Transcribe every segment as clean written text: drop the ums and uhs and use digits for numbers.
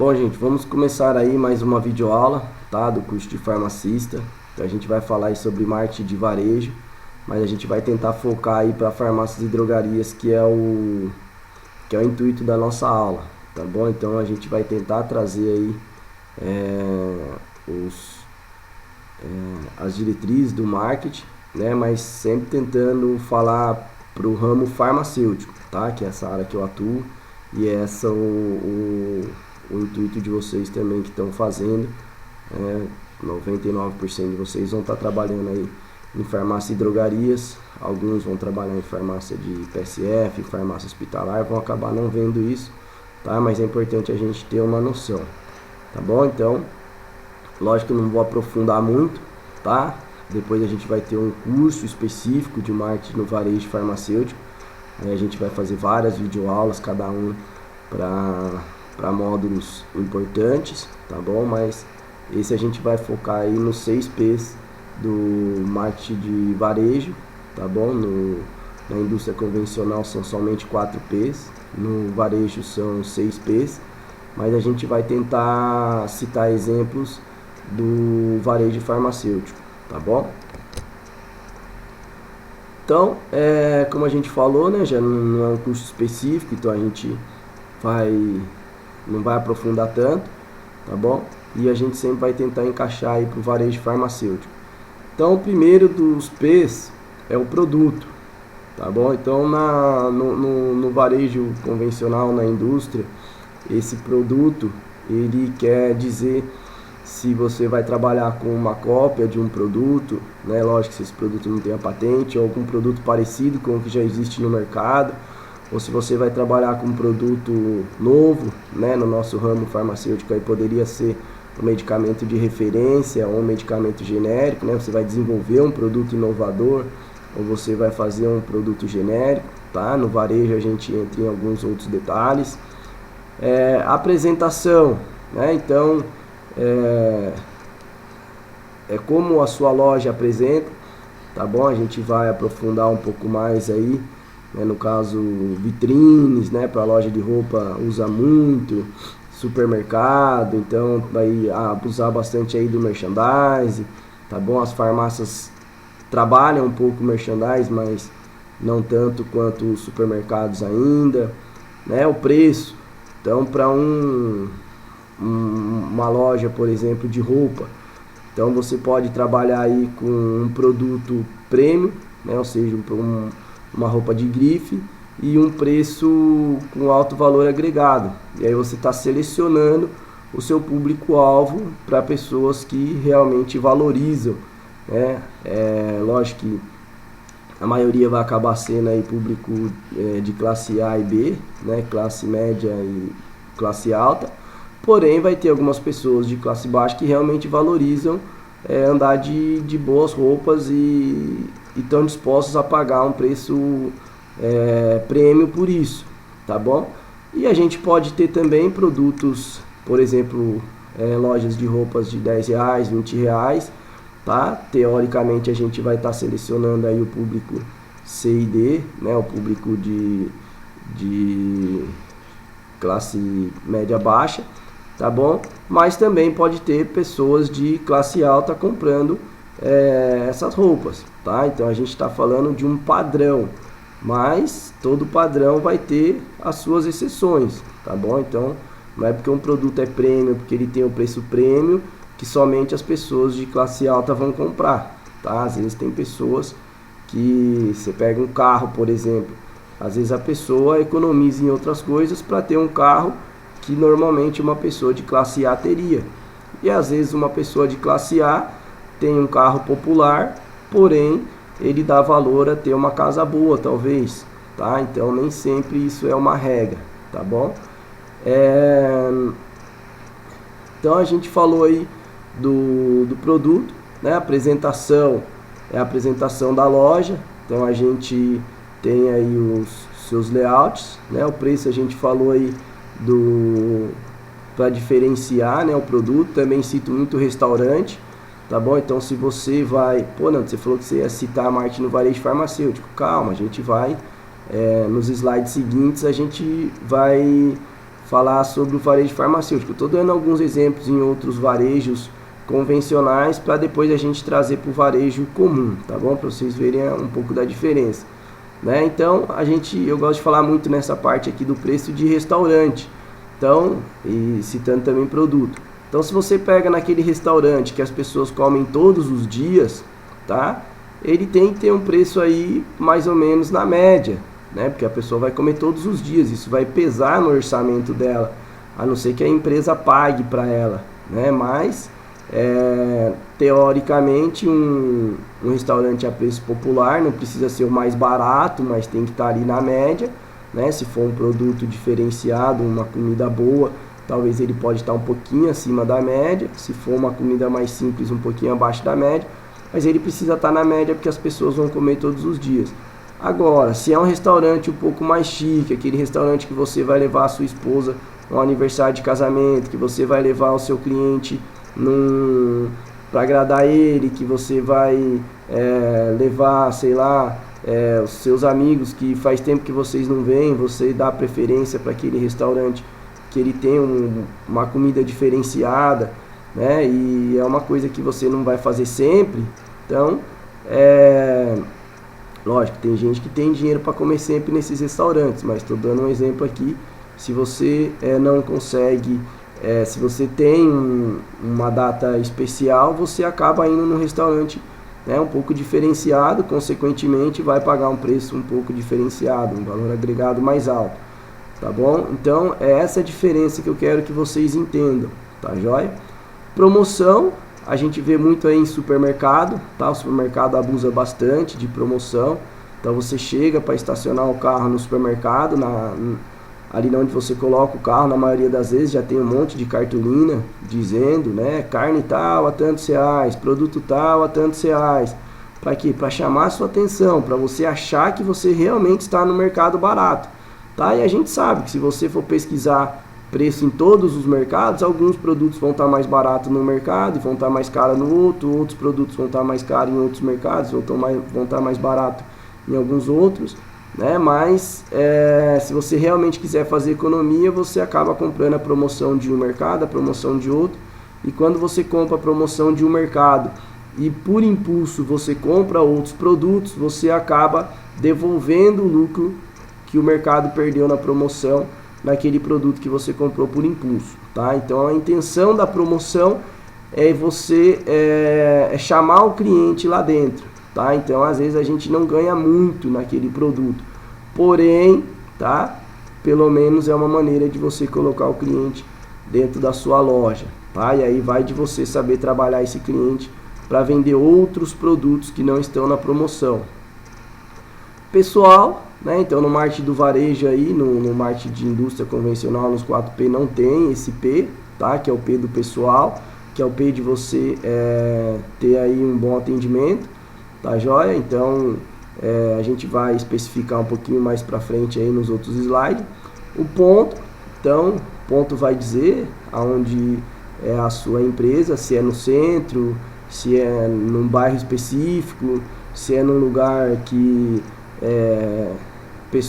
Bom, gente, vamos começar aí mais uma videoaula, tá, do curso de farmacista. Então a gente vai falar aí sobre marketing de varejo, mas a gente vai tentar focar aí para farmácias e drogarias, que é o intuito da nossa aula, tá bom? Então a gente vai tentar trazer aí as diretrizes do marketing, né, mas sempre tentando falar para o ramo farmacêutico, tá, que é essa área que eu atuo, e essa o intuito de vocês também que estão fazendo. 99% de vocês vão estar trabalhando aí em farmácia e drogarias, alguns vão trabalhar em farmácia de PSF, farmácia hospitalar, vão acabar não vendo isso, tá? Mas é importante a gente ter uma noção, tá bom? Então, lógico que eu não vou aprofundar muito, tá? Depois a gente vai ter um curso específico de marketing no varejo farmacêutico, a gente vai fazer várias videoaulas, cada um para módulos importantes, tá bom? Mas esse a gente vai focar aí nos 6 P's do marketing de varejo, tá bom? Na indústria convencional são somente 4 P's, no varejo são 6 P's, mas a gente vai tentar citar exemplos do varejo farmacêutico, tá bom? Então, como a gente falou, né, já não é um curso específico, então a gente não vai aprofundar tanto, tá bom? E a gente sempre vai tentar encaixar aí para o varejo farmacêutico. Então, o primeiro dos P's é o produto, tá bom? Então, no varejo convencional, na indústria, esse produto, ele quer dizer se você vai trabalhar com uma cópia de um produto, né? Lógico que se esse produto não tem a patente, ou algum produto parecido com o que já existe no mercado, ou se você vai trabalhar com um produto novo, né? No nosso ramo farmacêutico aí poderia ser um medicamento de referência ou um medicamento genérico, né? Você vai desenvolver um produto inovador ou você vai fazer um produto genérico, tá? No varejo a gente entra em alguns outros detalhes. Apresentação, né? Então, como a sua loja apresenta, tá bom? A gente vai aprofundar um pouco mais aí, né? No caso, vitrines, né? Para loja de roupa usa muito, supermercado, então vai abusar bastante aí do merchandising, tá bom? As farmácias trabalham um pouco o merchandising, mas não tanto quanto os supermercados ainda, né? O preço, então para uma loja, por exemplo, de roupa, então você pode trabalhar aí com um produto premium, né? Ou seja, uma roupa de grife e um preço com alto valor agregado. E aí você está selecionando o seu público-alvo para pessoas que realmente valorizam, né? Lógico que a maioria vai acabar sendo aí público de classe A e B, né? Classe média e classe alta. Porém, vai ter algumas pessoas de classe baixa que realmente valorizam andar de boas roupas e estão dispostos a pagar um preço prêmio por isso, tá bom? E a gente pode ter também produtos, por exemplo, lojas de roupas de R$10, R$20, tá? Teoricamente a gente vai estar selecionando aí o público C e D, né? O público de classe média baixa, tá bom? Mas também pode ter pessoas de classe alta comprando essas roupas, tá? Então a gente está falando de um padrão, mas todo padrão vai ter as suas exceções, tá bom? Então não é porque um produto é prêmio, porque ele tem o preço prêmio, que somente as pessoas de classe alta vão comprar, tá? Às vezes tem pessoas que você pega um carro, por exemplo, às vezes a pessoa economiza em outras coisas para ter um carro que normalmente uma pessoa de classe A teria. E às vezes uma pessoa de classe A tem um carro popular, porém ele dá valor a ter uma casa boa, talvez, tá? Então nem sempre isso é uma regra, tá bom? Então a gente falou aí do produto, né? A apresentação é a apresentação da loja, então a gente tem aí os seus layouts, né? O preço a gente falou aí para diferenciar, né, o produto. Também cito muito restaurante, tá bom? Então se você vai, você falou que você ia citar marketing no varejo farmacêutico, calma, a gente vai nos slides seguintes a gente vai falar sobre o varejo farmacêutico. Estou dando alguns exemplos em outros varejos convencionais para depois a gente trazer para o varejo comum, tá bom? Para vocês verem um pouco da diferença, né? Então eu gosto de falar muito nessa parte aqui do preço de restaurante, então, e citando também produto. Então, se você pega naquele restaurante que as pessoas comem todos os dias, tá? Ele tem que ter um preço aí mais ou menos na média, né? Porque a pessoa vai comer todos os dias, isso vai pesar no orçamento dela, a não ser que a empresa pague para ela, né? Mas teoricamente um restaurante a preço popular não precisa ser o mais barato, mas tem que estar ali na média, né? Se for um produto diferenciado, uma comida boa, talvez ele pode estar um pouquinho acima da média. Se for uma comida mais simples, um pouquinho abaixo da média, mas ele precisa estar na média porque as pessoas vão comer todos os dias. Agora, se é um restaurante um pouco mais chique, aquele restaurante que você vai levar a sua esposa no aniversário de casamento, que você vai levar o seu cliente para agradar ele, que você vai levar, sei lá, os seus amigos que faz tempo que vocês não veem, você dá preferência para aquele restaurante que ele tem uma comida diferenciada, né? E é uma coisa que você não vai fazer sempre. Então, lógico, tem gente que tem dinheiro para comer sempre nesses restaurantes, mas estou dando um exemplo aqui. Se você não consegue, se você tem uma data especial, você acaba indo no restaurante um pouco diferenciado, consequentemente vai pagar um preço um pouco diferenciado, um valor agregado mais alto, tá bom? Então é essa a diferença que eu quero que vocês entendam, tá joia? Promoção, a gente vê muito aí em supermercado, tá? O supermercado abusa bastante de promoção, então você chega para estacionar o carro no supermercado, ali onde você coloca o carro, na maioria das vezes já tem um monte de cartolina dizendo, né, carne tal a tantos reais, produto tal a tantos reais. Para quê? Para chamar a sua atenção, para você achar que você realmente está no mercado barato, tá? E a gente sabe que se você for pesquisar preço em todos os mercados, alguns produtos vão estar mais baratos no mercado e vão estar mais caros no outro, outros produtos vão estar mais caros em outros mercados, vão estar mais baratos em alguns outros, né? Mas se você realmente quiser fazer economia, você acaba comprando a promoção de um mercado, a promoção de outro, e quando você compra a promoção de um mercado e por impulso você compra outros produtos, você acaba devolvendo o lucro que o mercado perdeu na promoção naquele produto que você comprou por impulso, tá? Então a intenção da promoção é você chamar o cliente lá dentro, tá? Então às vezes a gente não ganha muito naquele produto, porém, tá? Pelo menos é uma maneira de você colocar o cliente dentro da sua loja, tá? E aí vai de você saber trabalhar esse cliente para vender outros produtos que não estão na promoção. Pessoal, né? Então no marketing do varejo aí, no marketing de indústria convencional, nos 4P não tem esse P, tá? Que é o P do pessoal, que é o P de você ter aí um bom atendimento, tá joia? Então a gente vai especificar um pouquinho mais para frente aí nos outros slides. O ponto, então, ponto vai dizer aonde é a sua empresa, se é no centro, se é num bairro específico, se é num lugar que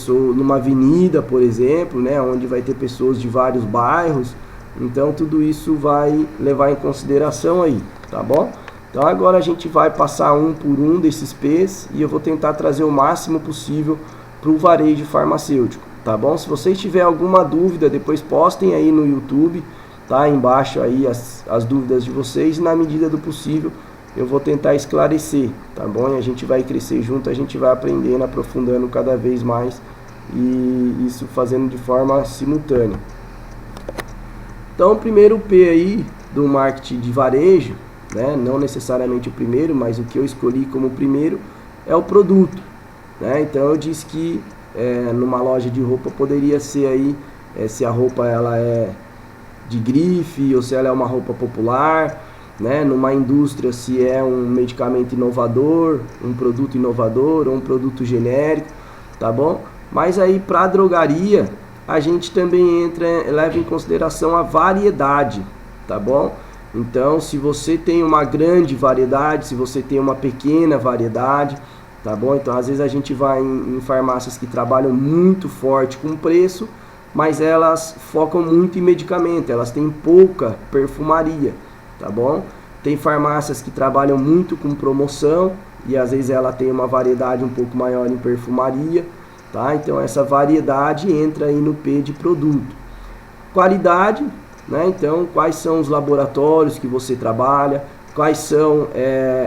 numa avenida, por exemplo, né, onde vai ter pessoas de vários bairros. Então tudo isso vai levar em consideração aí, tá bom? Então agora a gente vai passar um por um desses P's e eu vou tentar trazer o máximo possível para o varejo farmacêutico, tá bom? Se vocês tiverem alguma dúvida, depois postem aí no YouTube, tá? Embaixo aí as dúvidas de vocês, e na medida do possível eu vou tentar esclarecer, tá bom? E a gente vai crescer junto, a gente vai aprendendo, aprofundando cada vez mais, e isso fazendo de forma simultânea. Então o primeiro P aí do marketing de varejo, né? Não necessariamente o primeiro, mas o que eu escolhi como primeiro é o produto, né? Então eu disse que numa loja de roupa poderia ser aí se a roupa ela é de grife ou se ela é uma roupa popular, né? Numa indústria, se é um medicamento inovador, um produto inovador ou um produto genérico, tá bom? Mas aí para a drogaria a gente também leva em consideração a variedade, tá bom? Então se você tem uma grande variedade, se você tem uma pequena variedade, tá bom? Então às vezes a gente vai em farmácias que trabalham muito forte com preço, mas elas focam muito em medicamento, elas têm pouca perfumaria, tá bom? Tem farmácias que trabalham muito com promoção e às vezes ela tem uma variedade um pouco maior em perfumaria, tá? Então essa variedade entra aí no P de produto. Qualidade, né? Então quais são os laboratórios que você trabalha, quais são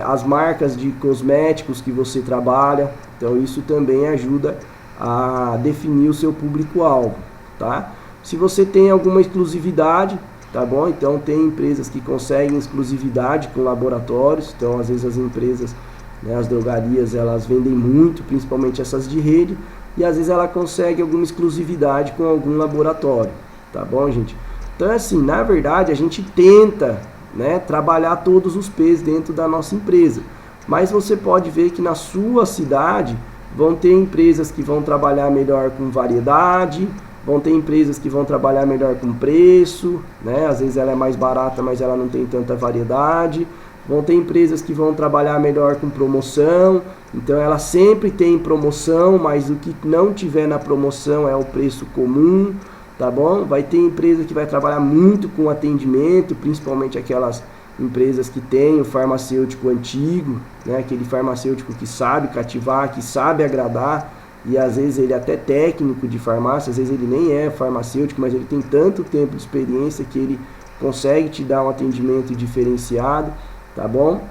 as marcas de cosméticos que você trabalha, então isso também ajuda a definir o seu público-alvo, tá? Se você tem alguma exclusividade, tá bom? Então tem empresas que conseguem exclusividade com laboratórios, então às vezes as empresas, né, as drogarias, elas vendem muito, principalmente essas de rede, e às vezes ela consegue alguma exclusividade com algum laboratório, tá bom, gente? Então assim, na verdade a gente tenta, né, trabalhar todos os P's dentro da nossa empresa, mas você pode ver que na sua cidade vão ter empresas que vão trabalhar melhor com variedade, vão ter empresas que vão trabalhar melhor com preço, né? Às vezes ela é mais barata, mas ela não tem tanta variedade. Vão ter empresas que vão trabalhar melhor com promoção, então ela sempre tem promoção, mas o que não tiver na promoção é o preço comum, tá bom? Vai ter empresa que vai trabalhar muito com atendimento, principalmente aquelas empresas que têm o farmacêutico antigo, né? Aquele farmacêutico que sabe cativar, que sabe agradar, e às vezes ele é até técnico de farmácia, às vezes ele nem é farmacêutico, mas ele tem tanto tempo de experiência que ele consegue te dar um atendimento diferenciado, tá bom?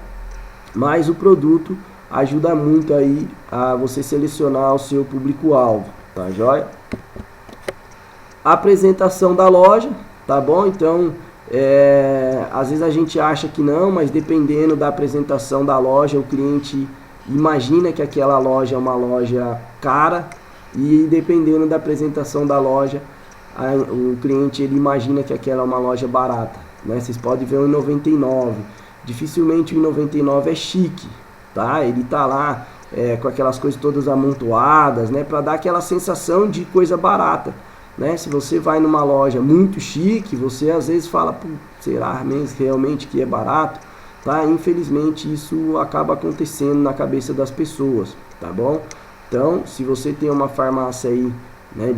Mas o produto ajuda muito aí a você selecionar o seu público-alvo, tá joia? Apresentação da loja, tá bom? Então, às vezes a gente acha que não, mas dependendo da apresentação da loja, o cliente imagina que aquela loja é uma loja cara, e dependendo da apresentação da loja, o cliente ele imagina que aquela é uma loja barata, né? Vocês podem ver o 1,99. Dificilmente o 1,99 é chique, tá? Ele tá lá com aquelas coisas todas amontoadas, né? Para dar aquela sensação de coisa barata, né? Se você vai numa loja muito chique, você às vezes fala, será mesmo realmente que é barato? Tá? Infelizmente isso acaba acontecendo na cabeça das pessoas, tá bom? Então, se você tem uma farmácia aí, né,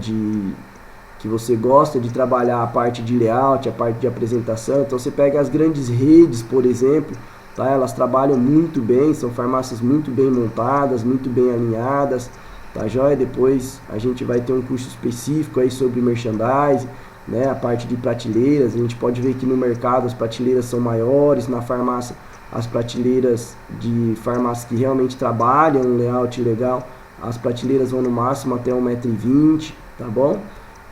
que você gosta de trabalhar a parte de layout, a parte de apresentação, então você pega as grandes redes, por exemplo, tá? Elas trabalham muito bem, são farmácias muito bem montadas, muito bem alinhadas, tá joia? Depois a gente vai ter um curso específico aí sobre merchandising, né? A parte de prateleiras, a gente pode ver que no mercado as prateleiras são maiores, na farmácia as prateleiras de farmácias que realmente trabalham um layout legal, as prateleiras vão no máximo até 1,20 m, tá bom?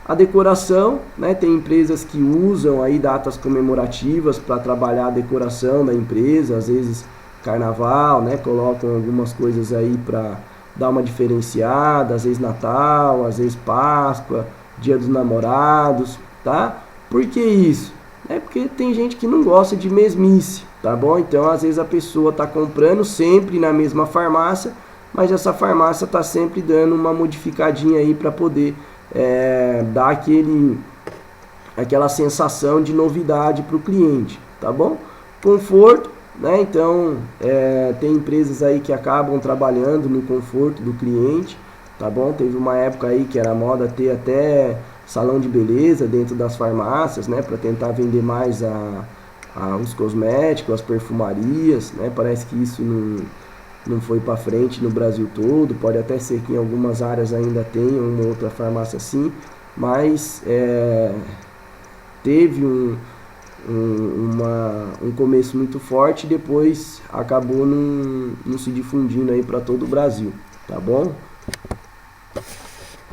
A decoração, né? Tem empresas que usam aí datas comemorativas para trabalhar a decoração da empresa, às vezes carnaval, né? Colocam algumas coisas aí para dar uma diferenciada, às vezes Natal, às vezes Páscoa, Dia dos Namorados, tá? Por que isso? É porque tem gente que não gosta de mesmice, tá bom? Então às vezes a pessoa tá comprando sempre na mesma farmácia, mas essa farmácia tá sempre dando uma modificadinha aí para poder dar aquela sensação de novidade para o cliente, tá bom? Conforto, né? Então tem empresas aí que acabam trabalhando no conforto do cliente, tá bom? Teve uma época aí que era moda ter até salão de beleza dentro das farmácias, né? Para tentar vender mais os cosméticos, as perfumarias, né? Parece que isso não foi para frente no Brasil todo, pode até ser que em algumas áreas ainda tenha uma outra farmácia assim, mas teve um começo muito forte e depois acabou não se difundindo aí para todo o Brasil, tá bom?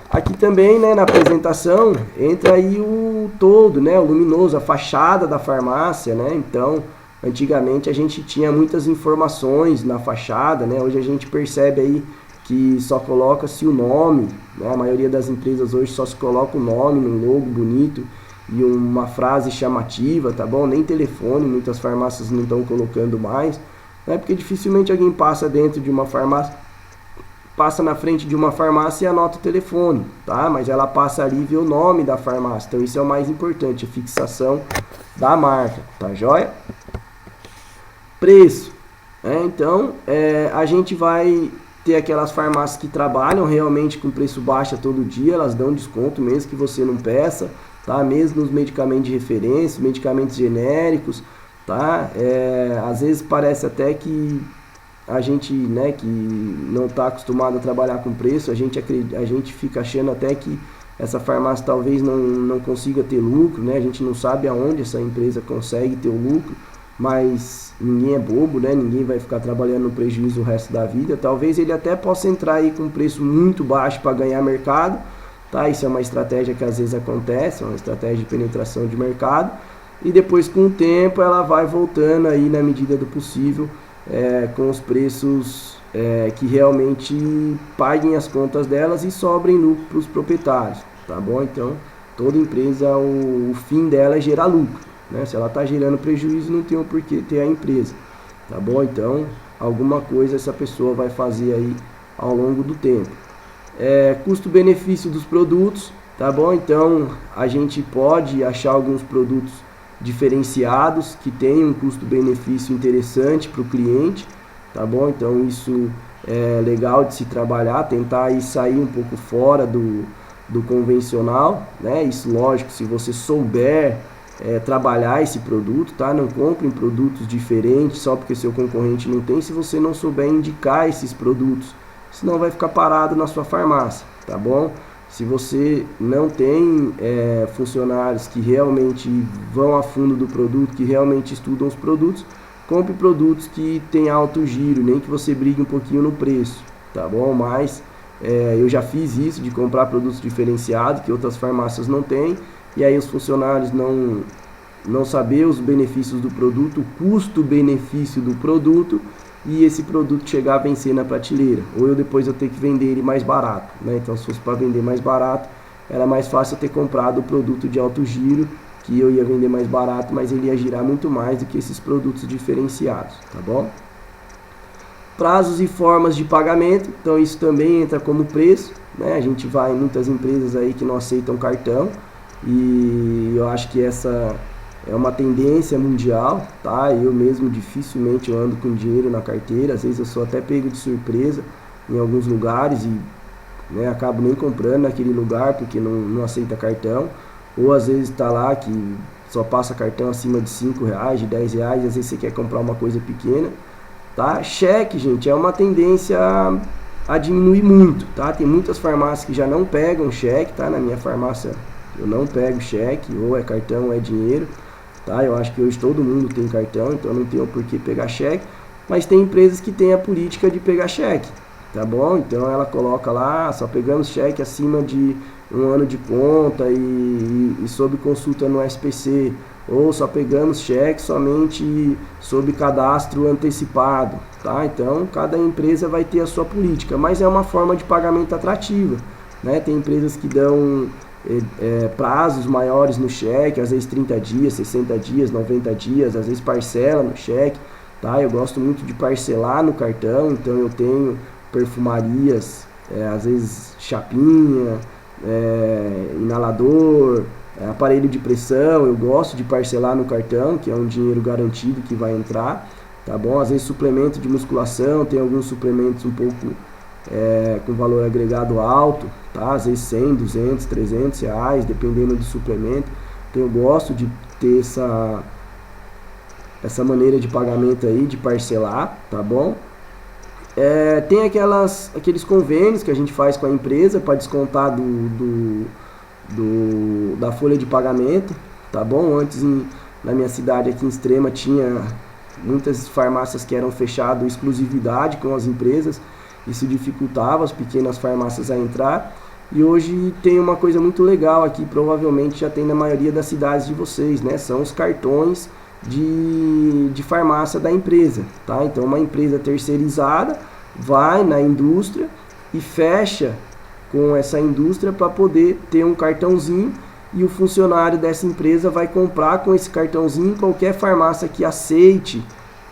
Aqui também, né, na apresentação, entra aí o todo, né, o luminoso, a fachada da farmácia, né? Então, antigamente a gente tinha muitas informações na fachada, né? Hoje a gente percebe aí que só coloca-se o nome, né? A maioria das empresas hoje só se coloca o nome num logo bonito e uma frase chamativa, tá bom? Nem telefone, muitas farmácias não estão colocando mais, né? Porque dificilmente alguém passa dentro de uma farmácia, passa na frente de uma farmácia e anota o telefone, tá? Mas ela passa ali e vê o nome da farmácia, então isso é o mais importante, a fixação da marca, tá joia? Preço, né? Então a gente vai ter aquelas farmácias que trabalham realmente com preço baixo todo dia, elas dão desconto mesmo que você não peça, tá? Mesmo nos medicamentos de referência, medicamentos genéricos, tá? Às vezes parece até que a gente, né, que não está acostumado a trabalhar com preço, a gente fica achando até que essa farmácia talvez não consiga ter lucro, né? A gente não sabe aonde essa empresa consegue ter o lucro, mas ninguém é bobo, né? Ninguém vai ficar trabalhando no prejuízo o resto da vida. Talvez ele até possa entrar aí com um preço muito baixo para ganhar mercado, tá? Isso é uma estratégia que às vezes acontece, uma estratégia de penetração de mercado, e depois com o tempo ela vai voltando aí na medida do possível, com os preços que realmente paguem as contas delas e sobrem lucro para os proprietários, tá bom? Então toda empresa, o fim dela é gerar lucro, né? Se ela está gerando prejuízo, não tem o porquê ter a empresa, tá bom? Então alguma coisa essa pessoa vai fazer aí ao longo do tempo. Custo-benefício dos produtos, tá bom? Então a gente pode achar alguns produtos diferenciados que tenham um custo-benefício interessante para o cliente, tá bom? Então isso é legal de se trabalhar, tentar aí sair um pouco fora do convencional, né? Isso, lógico, se você souber trabalhar esse produto, tá? Não compre produtos diferentes só porque seu concorrente não tem, se você não souber indicar esses produtos, senão vai ficar parado na sua farmácia, tá bom? Se você não tem funcionários que realmente vão a fundo do produto, que realmente estudam os produtos, compre produtos que tem alto giro, nem que você brigue um pouquinho no preço, tá bom? Mas eu já fiz isso, de comprar produtos diferenciados que outras farmácias não têm, e aí os funcionários não saber os benefícios do produto, o custo-benefício do produto, e esse produto chegar a vencer na prateleira, ou depois eu ter que vender ele mais barato, né? Então se fosse para vender mais barato, era mais fácil eu ter comprado o produto de alto giro, que eu ia vender mais barato, mas ele ia girar muito mais do que esses produtos diferenciados, tá bom? Prazos e formas de pagamento, então isso também entra como preço, né? A gente vai em muitas empresas aí que não aceitam cartão, e eu acho que essa é uma tendência mundial, tá? Eu mesmo dificilmente eu ando com dinheiro na carteira, às vezes eu sou até pego de surpresa em alguns lugares e, né, acabo nem comprando naquele lugar porque não aceita cartão, ou às vezes está lá que só passa cartão acima de R$5, de R$10, às vezes você quer comprar uma coisa pequena, tá? Cheque, gente, é uma tendência a diminuir muito, tá? Tem muitas farmácias que já não pegam cheque, tá? Na minha farmácia eu não pego cheque, ou é cartão ou é dinheiro, tá? Eu acho que hoje todo mundo tem cartão, então não tem por que pegar cheque, mas tem empresas que têm a política de pegar cheque, tá bom? Então ela coloca lá, só pegamos cheque acima de 1 ano de conta e sob consulta no SPC, ou só pegamos cheque somente sob cadastro antecipado, tá? Então cada empresa vai ter a sua política, mas é uma forma de pagamento atrativa, né? Tem empresas que dão prazos maiores no cheque, às vezes 30 dias, 60 dias, 90 dias, às vezes parcela no cheque, tá? Eu gosto muito de parcelar no cartão, então eu tenho perfumarias, às vezes chapinha, inalador, aparelho de pressão, eu gosto de parcelar no cartão, que é um dinheiro garantido que vai entrar, tá bom? Às vezes suplemento de musculação, tem alguns suplementos um pouco com valor agregado alto, tá? Às vezes 100, 200, 300 reais, dependendo do suplemento. Então eu gosto de ter essa maneira de pagamento aí, de parcelar, tá bom? Tem aqueles convênios que a gente faz com a empresa para descontar da folha de pagamento, tá bom? Antes na minha cidade aqui em Extrema tinha muitas farmácias que eram fechadas exclusividade com as empresas, isso dificultava as pequenas farmácias a entrar, e hoje tem uma coisa muito legal aqui, provavelmente já tem na maioria das cidades de vocês, né? São os cartões de farmácia da empresa, tá? Então uma empresa terceirizada vai na indústria e fecha com essa indústria para poder ter um cartãozinho, e o funcionário dessa empresa vai comprar com esse cartãozinho em qualquer farmácia que aceite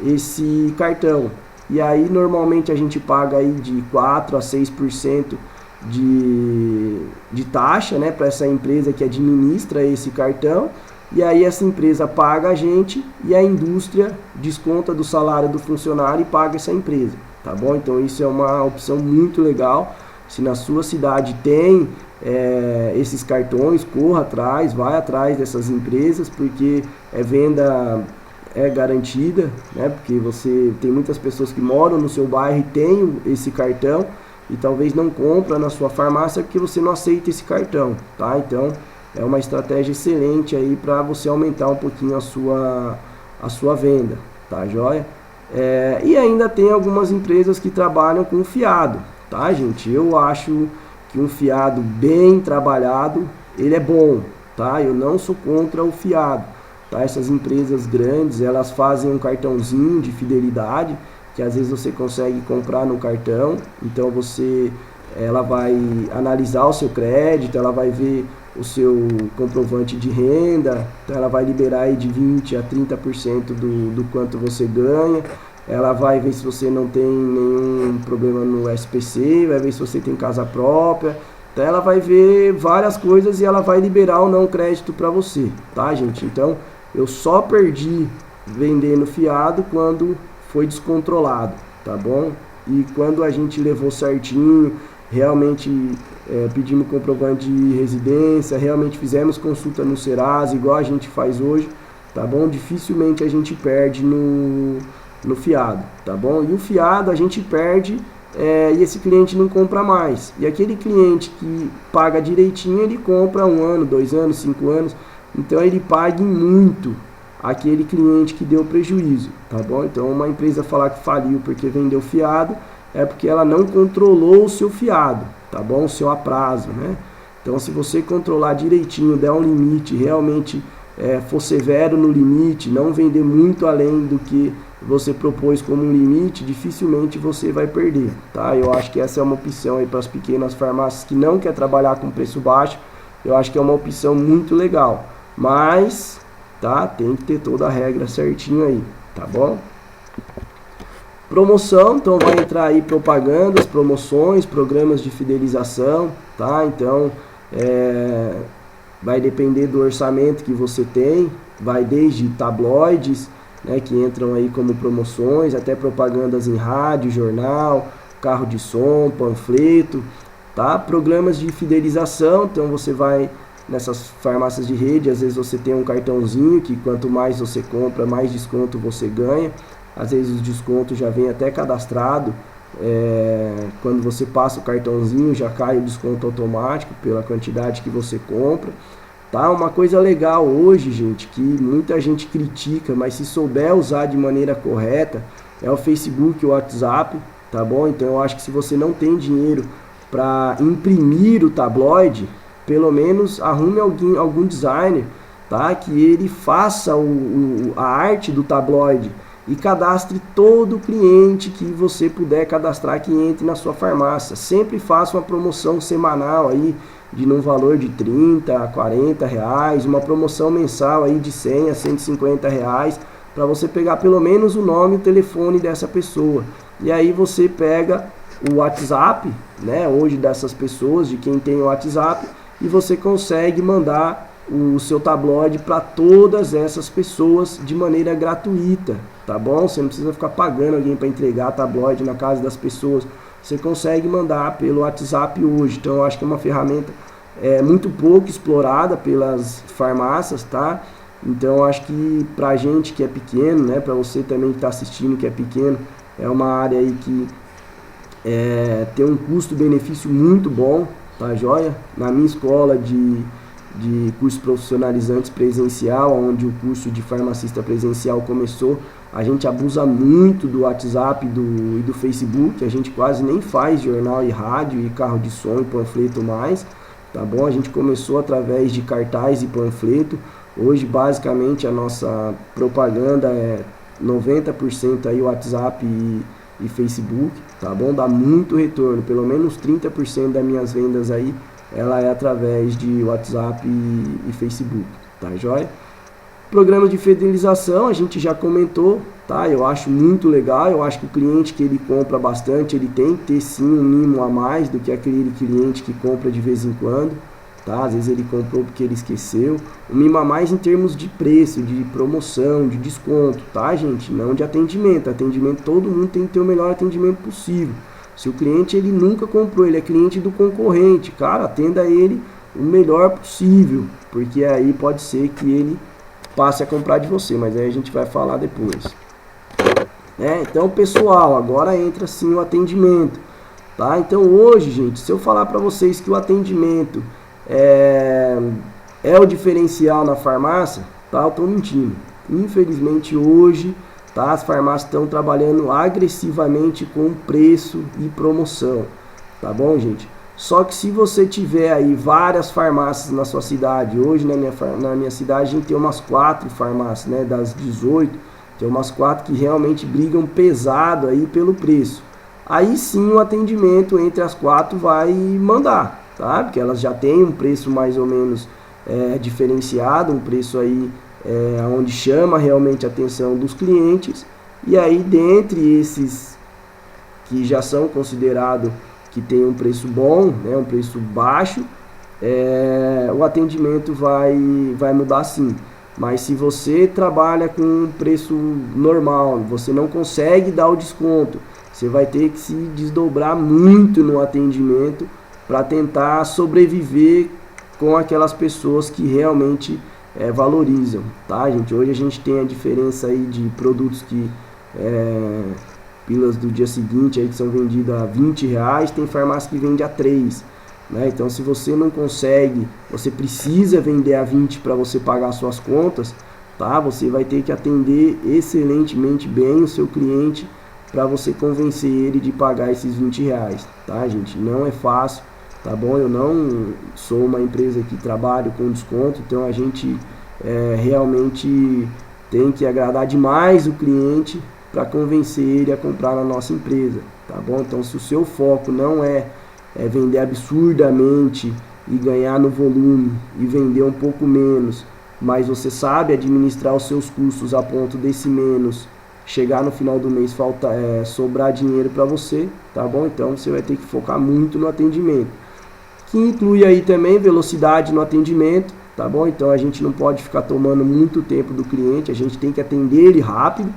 esse cartão. E aí normalmente a gente paga aí de 4 a 6% de taxa, né, para essa empresa que administra esse cartão, e aí essa empresa paga a gente e a indústria desconta do salário do funcionário e paga essa empresa, tá bom? Então isso é uma opção muito legal. Se na sua cidade tem esses cartões, corra atrás, vai atrás dessas empresas, porque venda garantida, né? Porque você tem muitas pessoas que moram no seu bairro e têm esse cartão e talvez não compra na sua farmácia porque você não aceita esse cartão, tá? Então é uma estratégia excelente aí para você aumentar um pouquinho a sua venda, tá joia? E ainda tem algumas empresas que trabalham com fiado, tá, gente? Eu acho que um fiado bem trabalhado, ele é bom, tá? Eu não sou contra o fiado, tá? Essas empresas grandes, elas fazem um cartãozinho de fidelidade, que às vezes você consegue comprar no cartão, então ela vai analisar o seu crédito, ela vai ver o seu comprovante de renda, então ela vai liberar aí de 20 a 30% do quanto você ganha, ela vai ver se você não tem nenhum problema no SPC, vai ver se você tem casa própria, então ela vai ver várias coisas e ela vai liberar ou não crédito para você, tá, gente? Então eu só perdi vendendo fiado quando foi descontrolado, tá bom? E quando a gente levou certinho, realmente pedimos comprovante de residência, realmente fizemos consulta no Serasa, igual a gente faz hoje, tá bom? Dificilmente a gente perde no fiado, tá bom? E o fiado a gente perde e esse cliente não compra mais. E aquele cliente que paga direitinho, ele compra 1 ano, 2 anos, 5 anos, então ele paga muito aquele cliente que deu prejuízo, tá bom? Então uma empresa falar que faliu porque vendeu fiado, é porque ela não controlou o seu fiado, tá bom? O seu aprazo, né? Então se você controlar direitinho, der um limite, realmente for severo no limite, não vender muito além do que você propôs como um limite, dificilmente você vai perder, tá? Eu acho que essa é uma opção aí para as pequenas farmácias que não quer trabalhar com preço baixo, eu acho que é uma opção muito legal, mas tá? Tem que ter toda a regra certinho aí, tá bom? Promoção, então vai entrar aí propagandas, promoções, programas de fidelização, tá? Então vai depender do orçamento que você tem, vai desde tabloides, né, que entram aí como promoções, até propagandas em rádio, jornal, carro de som, panfleto, tá? Programas de fidelização, então você vai nessas farmácias de rede, às vezes você tem um cartãozinho que quanto mais você compra, mais desconto você ganha. Às vezes o desconto já vem até cadastrado, quando você passa o cartãozinho já cai o desconto automático pela quantidade que você compra, tá? Uma coisa legal hoje, gente, que muita gente critica, mas se souber usar de maneira correta, é o Facebook e o WhatsApp, tá bom? Então eu acho que se você não tem dinheiro para imprimir o tabloide, pelo menos arrume algum designer, tá? Que ele faça a arte do tabloide e cadastre todo cliente que você puder cadastrar que entre na sua farmácia. Sempre faça uma promoção semanal aí de num valor de 30 a 40 reais, uma promoção mensal aí de 100 a 150 reais, para você pegar pelo menos o nome e o telefone dessa pessoa. E aí você pega o WhatsApp, né, hoje dessas pessoas, de quem tem o WhatsApp, e você consegue mandar o seu tabloide para todas essas pessoas de maneira gratuita, tá bom? Você não precisa ficar pagando alguém para entregar tabloide na casa das pessoas. Você consegue mandar pelo WhatsApp hoje. Então eu acho que é uma ferramenta muito pouco explorada pelas farmácias, tá? Então eu acho que pra gente que é pequeno, né, para você também que está assistindo que é pequeno, é uma área aí que tem um custo-benefício muito bom, tá joia? Na minha escola de cursos profissionalizantes presencial, onde o curso de farmacista presencial começou, a gente abusa muito do WhatsApp e do Facebook, a gente quase nem faz jornal e rádio e carro de som e panfleto mais, tá bom? A gente começou através de cartaz e panfleto, hoje basicamente a nossa propaganda é 90% aí WhatsApp e Facebook, tá bom? Dá muito retorno, pelo menos 30% das minhas vendas aí, ela é através de WhatsApp e Facebook, tá joia? Programa de fidelização, a gente já comentou, tá? Eu acho muito legal, eu acho que o cliente que ele compra bastante, ele tem que ter sim um mimo a mais do que aquele cliente que compra de vez em quando, tá? Às vezes ele comprou porque ele esqueceu. O Mima Mais em termos de preço, de promoção, de desconto, tá, gente? Não de atendimento. Atendimento, todo mundo tem que ter o melhor atendimento possível. Se o cliente ele nunca comprou, ele é cliente do concorrente, cara, atenda ele o melhor possível, porque aí pode ser que ele passe a comprar de você, mas aí a gente vai falar depois. Então, pessoal, agora entra sim o atendimento, tá? Então hoje, gente, se eu falar para vocês que o atendimento é o diferencial na farmácia, tá? Eu tô mentindo. Infelizmente hoje, tá? As farmácias estão trabalhando agressivamente com preço e promoção, tá bom, gente? Só que se você tiver aí várias farmácias na sua cidade, hoje na minha cidade a gente tem umas 4 farmácias, né? Das 18, tem umas 4 que realmente brigam pesado aí pelo preço. Aí sim o atendimento entre as 4 vai mandar, tá? Porque elas já têm um preço mais ou menos diferenciado, um preço aí onde chama realmente a atenção dos clientes. E aí dentre esses que já são considerados que tem um preço bom, né, um preço baixo, o atendimento vai mudar sim. Mas se você trabalha com um preço normal, você não consegue dar o desconto, você vai ter que se desdobrar muito no atendimento para tentar sobreviver com aquelas pessoas que realmente valorizam, tá, gente? Hoje a gente tem a diferença aí de produtos que pílulas do dia seguinte aí que são vendidas a R$20, tem farmácia que vende a 3, né? Então se você não consegue, você precisa vender a 20 para você pagar suas contas, tá? Você vai ter que atender excelentemente bem o seu cliente para você convencer ele de pagar esses R$20, tá, gente? Não é fácil, tá bom? Eu não sou uma empresa que trabalho com desconto, então a gente realmente tem que agradar demais o cliente para convencer ele a comprar na nossa empresa, tá bom? Então se o seu foco não é vender absurdamente e ganhar no volume e vender um pouco menos, mas você sabe administrar os seus custos a ponto desse menos chegar no final do mês sobrar dinheiro para você, tá bom? Então você vai ter que focar muito no atendimento, que inclui aí também velocidade no atendimento, tá bom? Então a gente não pode ficar tomando muito tempo do cliente, a gente tem que atender ele rápido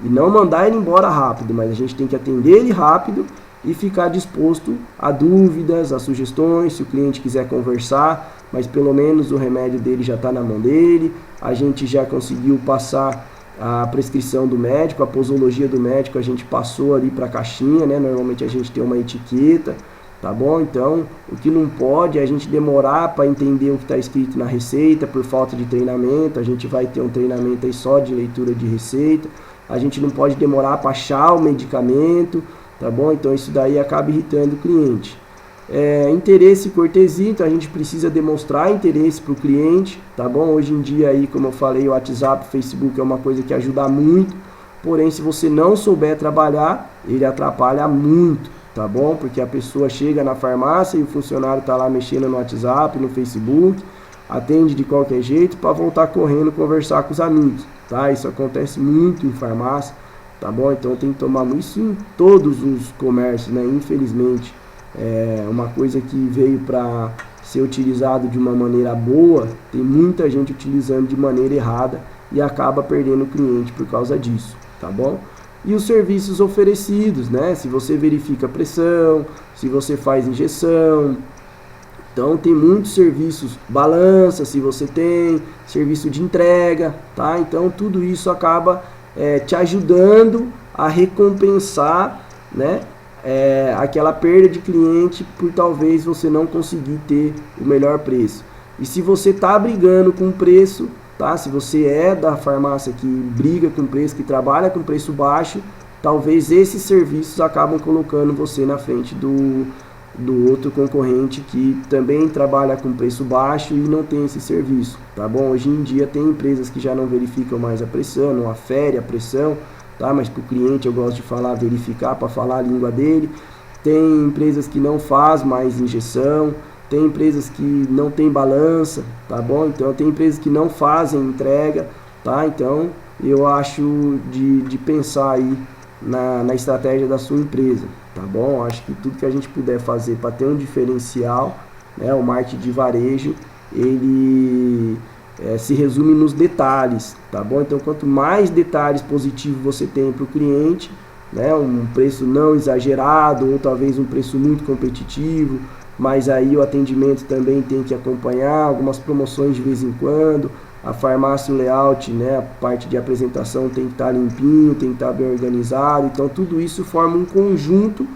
e não mandar ele embora rápido, mas a gente tem que atender ele rápido e ficar disposto a dúvidas, a sugestões, se o cliente quiser conversar, mas pelo menos o remédio dele já está na mão dele, a gente já conseguiu passar a prescrição do médico, a posologia do médico a gente passou ali para a caixinha, né? Normalmente a gente tem uma etiqueta, tá bom? Então o que não pode é a gente demorar para entender o que está escrito na receita por falta de treinamento. A gente vai ter um treinamento aí só de leitura de receita. A gente não pode demorar para achar o medicamento, tá bom? Então isso daí acaba irritando o cliente. Interesse e cortesia, então a gente precisa demonstrar interesse para o cliente, tá bom? Hoje em dia aí, como eu falei, o WhatsApp, o Facebook é uma coisa que ajuda muito, porém se você não souber trabalhar, ele atrapalha muito, tá bom? Porque a pessoa chega na farmácia e o funcionário tá lá mexendo no WhatsApp, no Facebook, atende de qualquer jeito para voltar correndo conversar com os amigos, tá? Isso acontece muito em farmácia, tá bom? Então tem que tomar isso em todos os comércios, né? Infelizmente, uma coisa que veio para ser utilizado de uma maneira boa, tem muita gente utilizando de maneira errada e acaba perdendo o cliente por causa disso, tá bom? E os serviços oferecidos, né? Se você verifica a pressão, se você faz injeção, então tem muitos serviços, balança, se você tem, serviço de entrega, tá? Então tudo isso acaba te ajudando a recompensar, né? Aquela perda de cliente por talvez você não conseguir ter o melhor preço. E se você está brigando com preço, tá? Se você é da farmácia que briga com preço, que trabalha com preço baixo, talvez esses serviços acabam colocando você na frente do outro concorrente que também trabalha com preço baixo e não tem esse serviço, tá bom? Hoje em dia tem empresas que já não verificam mais a pressão, não afere a pressão, tá? Mas para o cliente eu gosto de falar verificar para falar a língua dele. Tem empresas que não faz mais injeção, tem empresas que não tem balança, tá bom? Então tem empresas que não fazem entrega, tá? Então eu acho de pensar aí na estratégia da sua empresa, tá bom? Acho que tudo que a gente puder fazer para ter um diferencial, né? O marketing de varejo, ele se resume nos detalhes, tá bom? Então, quanto mais detalhes positivos você tem para o cliente, né? Um preço não exagerado, ou talvez um preço muito competitivo, mas aí o atendimento também tem que acompanhar, algumas promoções de vez em quando, a farmácia, o layout, né? A parte de apresentação tem que estar limpinho, tem que estar bem organizado, então tudo isso forma um conjunto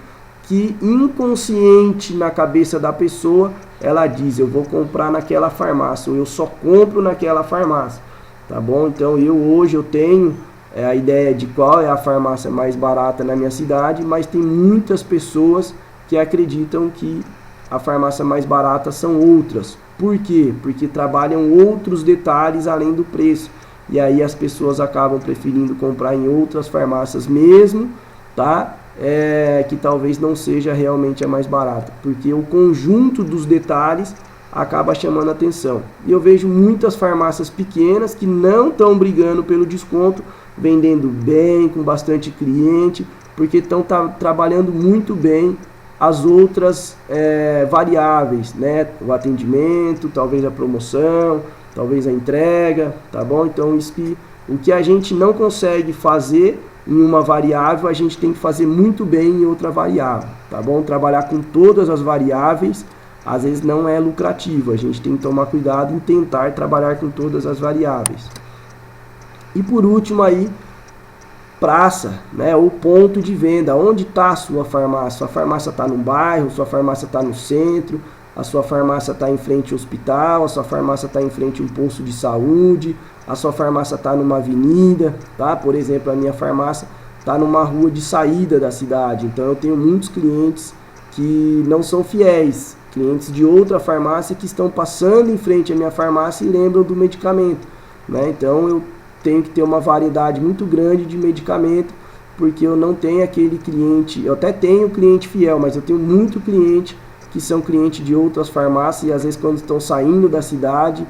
que inconsciente na cabeça da pessoa, ela diz, eu vou comprar naquela farmácia, ou eu só compro naquela farmácia, tá bom? Então hoje eu tenho a ideia de qual é a farmácia mais barata na minha cidade, mas tem muitas pessoas que acreditam que a farmácia mais barata são outras. Por quê? Porque trabalham outros detalhes além do preço, e aí as pessoas acabam preferindo comprar em outras farmácias mesmo, tá? Que talvez não seja realmente a mais barata, porque o conjunto dos detalhes acaba chamando a atenção. E eu vejo muitas farmácias pequenas que não estão brigando pelo desconto, vendendo bem, com bastante cliente, porque estão trabalhando muito bem as outras variáveis, né? O atendimento, talvez a promoção, talvez a entrega, tá bom? Então o que a gente não consegue fazer em uma variável, a gente tem que fazer muito bem em outra variável, tá bom? Trabalhar com todas as variáveis, às vezes não é lucrativo, a gente tem que tomar cuidado em tentar trabalhar com todas as variáveis. E por último aí, praça, né, ou ponto de venda, onde está a sua farmácia? Sua farmácia está no bairro, sua farmácia está no centro, a sua farmácia está em frente ao hospital, a sua farmácia está em frente a um posto de saúde, a sua farmácia está numa avenida, tá? Por exemplo, a minha farmácia está numa rua de saída da cidade, então eu tenho muitos clientes que não são fiéis, clientes de outra farmácia que estão passando em frente à minha farmácia e lembram do medicamento, né? Então eu tenho que ter uma variedade muito grande de medicamento, porque eu não tenho aquele cliente, eu até tenho cliente fiel, mas eu tenho muito cliente que são clientes de outras farmácias e às vezes quando estão saindo da cidade,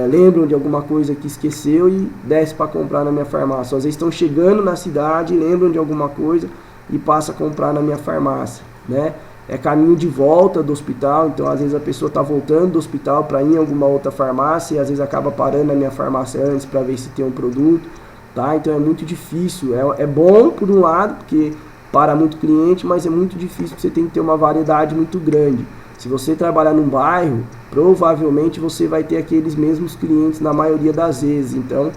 lembram de alguma coisa que esqueceu e desce para comprar na minha farmácia. Às vezes estão chegando na cidade, lembram de alguma coisa e passa a comprar na minha farmácia, né? É caminho de volta do hospital, então às vezes a pessoa está voltando do hospital para ir em alguma outra farmácia e às vezes acaba parando na minha farmácia antes para ver se tem um produto, tá? Então é muito difícil, é bom por um lado, porque para muito cliente, mas é muito difícil, porque você tem que ter uma variedade muito grande. Se você trabalhar num bairro, provavelmente você vai ter aqueles mesmos clientes na maioria das vezes, então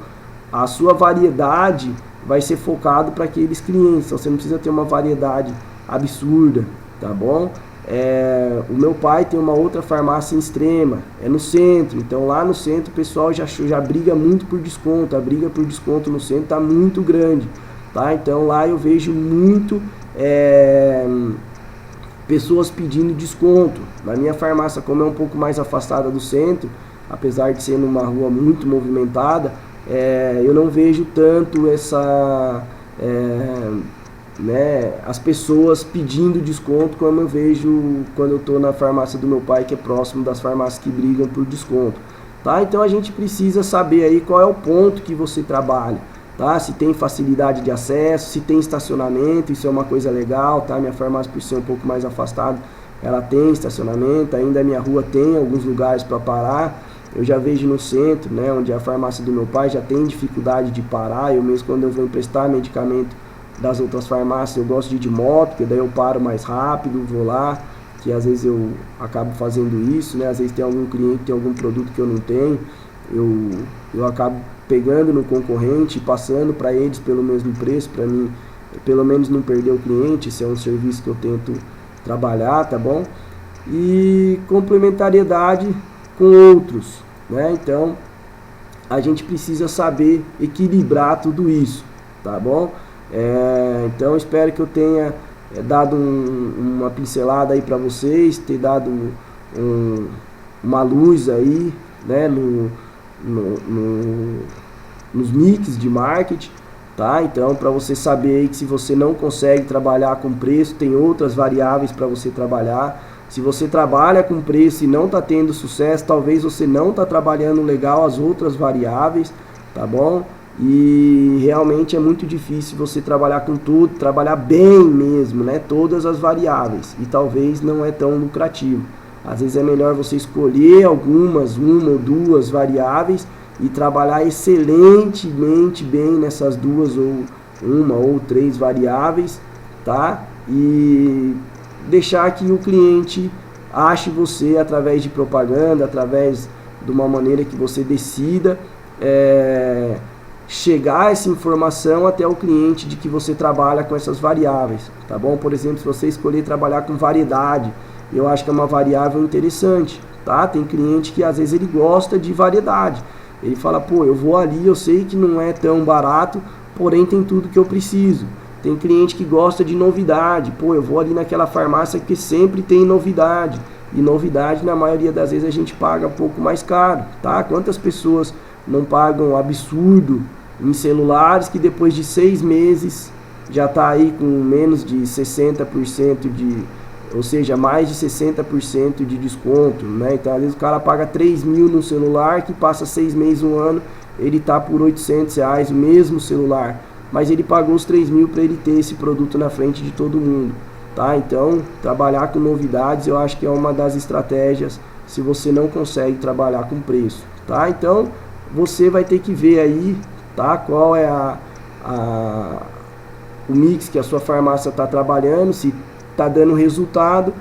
a sua variedade vai ser focado para aqueles clientes, então você não precisa ter uma variedade absurda, tá bom? O meu pai tem uma outra farmácia em Extrema, é no centro, então lá no centro o pessoal já briga muito por desconto, a briga por desconto no centro está muito grande, tá? Então lá eu vejo muito pessoas pedindo desconto. Na minha farmácia, como é um pouco mais afastada do centro, apesar de ser numa rua muito movimentada, eu não vejo tanto as pessoas pedindo desconto como eu vejo quando eu estou na farmácia do meu pai, que é próximo das farmácias que brigam por desconto, tá? Então a gente precisa saber aí qual é o ponto que você trabalha, tá? Se tem facilidade de acesso, se tem estacionamento, isso é uma coisa legal, tá? Minha farmácia, por ser um pouco mais afastada, ela tem estacionamento, ainda a minha rua tem alguns lugares para parar. Eu já vejo no centro, né, onde é a farmácia do meu pai, já tem dificuldade de parar. Eu mesmo, quando eu vou emprestar medicamento das outras farmácias, eu gosto de ir de moto, porque daí eu paro mais rápido, vou lá, que às vezes eu acabo fazendo isso, né? Às vezes tem algum cliente, tem algum produto que eu não tenho, eu acabo pegando no concorrente e passando para eles pelo mesmo preço, para mim, pelo menos não perder o cliente. Esse é um serviço que eu tento trabalhar, tá bom? E complementariedade com outros, né? Então, a gente precisa saber equilibrar tudo isso, tá bom? Então espero que eu tenha dado uma pincelada aí para vocês, ter dado uma luz aí, né, nos mix de marketing, tá? Então, para você saber aí que se você não consegue trabalhar com preço, tem outras variáveis para você trabalhar. Se você trabalha com preço e não está tendo sucesso, talvez você não está trabalhando legal as outras variáveis, tá bom? E realmente é muito difícil você trabalhar com tudo, trabalhar bem mesmo, né? Todas as variáveis, e talvez não é tão lucrativo. Às vezes é melhor você escolher algumas, uma ou duas variáveis e trabalhar excelentemente bem nessas duas ou uma ou três variáveis, tá? E deixar que o cliente ache você através de propaganda, através de uma maneira que você decida chegar essa informação até o cliente de que você trabalha com essas variáveis, tá bom? Por exemplo, se você escolher trabalhar com variedade, eu acho que é uma variável interessante, tá? Tem cliente que às vezes ele gosta de variedade, ele fala, pô, eu vou ali, eu sei que não é tão barato, porém tem tudo que eu preciso. Tem cliente que gosta de novidade, pô, eu vou ali naquela farmácia que sempre tem novidade, e novidade na maioria das vezes a gente paga um pouco mais caro, tá? Quantas pessoas não pagam absurdo em celulares que depois de 6 meses já está aí com menos de 60% ou seja, mais de 60% de desconto, né? Então às vezes o cara paga 3 mil no celular, que passa 6 meses, um ano, ele tá por R$800 o mesmo celular, mas ele pagou os 3 mil para ele ter esse produto na frente de todo mundo, tá? Então trabalhar com novidades eu acho que é uma das estratégias se você não consegue trabalhar com preço, tá? Então você vai ter que ver aí, tá? Qual é o mix que a sua farmácia está trabalhando, se está dando resultado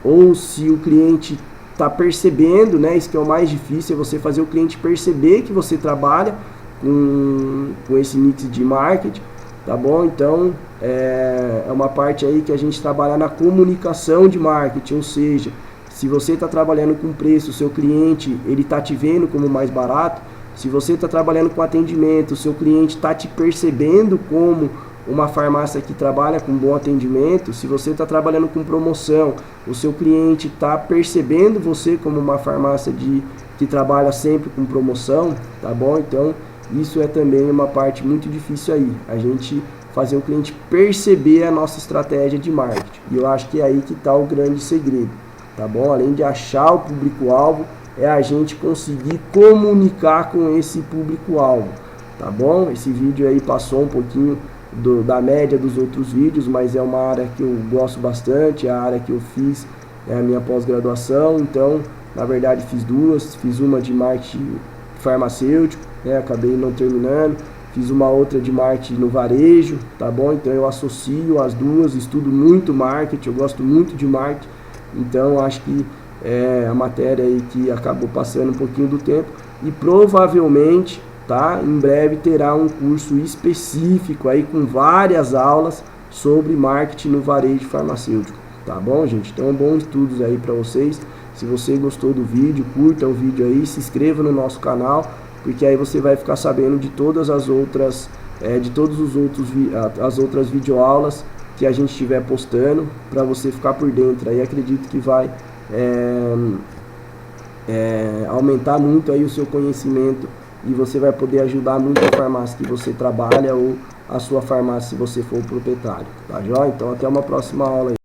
ou se o cliente está percebendo, né? Isso que é o mais difícil, é você fazer o cliente perceber que você trabalha com esse mix de marketing, tá bom? Então é uma parte aí que a gente trabalha na comunicação de marketing, ou seja, se você está trabalhando com preço, o seu cliente ele está te vendo como mais barato. Se você está trabalhando com atendimento, o seu cliente está te percebendo como uma farmácia que trabalha com bom atendimento. Se você está trabalhando com promoção, o seu cliente está percebendo você como uma farmácia que trabalha sempre com promoção, tá bom? Então isso é também uma parte muito difícil aí, a gente fazer o cliente perceber a nossa estratégia de marketing. E eu acho que é aí que está o grande segredo, tá bom? Além de achar o público-alvo, é a gente conseguir comunicar com esse público-alvo, tá bom? Esse vídeo aí passou um pouquinho da média dos outros vídeos, mas é uma área que eu gosto bastante, é a área que eu fiz, é a minha pós-graduação. Então, na verdade, fiz duas, fiz uma de marketing farmacêutico, né? Acabei não terminando, fiz uma outra de marketing no varejo, tá bom? Então eu associo as duas, estudo muito marketing, eu gosto muito de marketing, então acho que é a matéria aí que acabou passando um pouquinho do tempo e provavelmente, tá, em breve terá um curso específico aí com várias aulas sobre marketing no varejo farmacêutico, tá bom, gente? Então bons estudos aí para vocês. Se você gostou do vídeo, curta o vídeo aí, se inscreva no nosso canal, porque aí você vai ficar sabendo de todas as outras as outras videoaulas que a gente estiver postando, para você ficar por dentro. Aí acredito que vai aumentar muito aí o seu conhecimento e você vai poder ajudar muito a farmácia que você trabalha ou a sua farmácia se você for o proprietário, tá joia? Então até uma próxima aula aí.